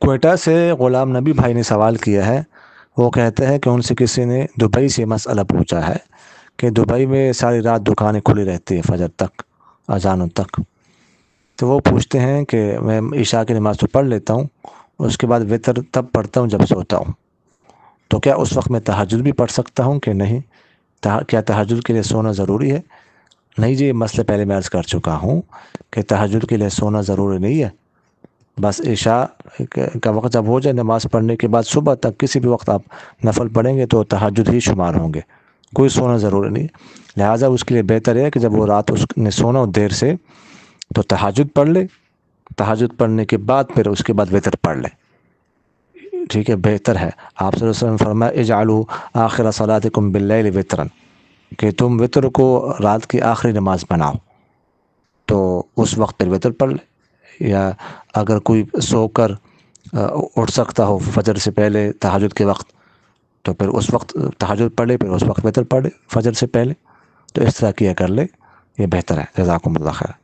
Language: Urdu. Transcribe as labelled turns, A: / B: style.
A: کوئٹہ سے غلام نبی بھائی نے سوال کیا ہے۔ وہ کہتے ہیں کہ ان سے کسی نے دبئی سے مسئلہ پوچھا ہے کہ دبئی میں ساری رات دکانیں کھلی رہتی ہیں فجر تک، اذانوں تک۔ تو وہ پوچھتے ہیں کہ میں عشاء کی نماز تو پڑھ لیتا ہوں، اس کے بعد وتر تب پڑھتا ہوں جب سوتا ہوں، تو کیا اس وقت میں تہجد بھی پڑھ سکتا ہوں کہ نہیں؟ کیا تہجد کے لیے سونا ضروری ہے؟ نہیں جی، یہ مسئلہ پہلے میں عرض کر چکا ہوں کہ تہجد کے لیے سونا ضروری نہیں ہے۔ بس عشاء کا وقت جب ہو جائے، نماز پڑھنے کے بعد صبح تک کسی بھی وقت آپ نفل پڑھیں گے تو تہجد ہی شمار ہوں گے، کوئی سونا ضروری نہیں۔ لہٰذا اس کے لیے بہتر ہے کہ جب وہ رات اس نے سونا ہو دیر سے تو تہجد پڑھ لے، تہجد پڑھنے کے بعد پھر اس کے بعد وتر پڑھ لے، ٹھیک ہے، بہتر ہے۔ آپ صلی اللہ علیہ وسلم نے فرمایا اجعلوا آخر صلاتکم باللیل وطرا، کہ تم وتر کو رات کی آخری نماز بناؤ، تو اس وقت پھر وتر پڑھ لے۔ یا اگر کوئی سو کر اٹھ سکتا ہو فجر سے پہلے تہجد کے وقت، تو پھر اس وقت تہجد پڑھ لے، پھر اس وقت وتر پڑھ لے فجر سے پہلے۔ تو اس طرح کیا کر لے، یہ بہتر ہے۔ جزاکم اللہ خیر۔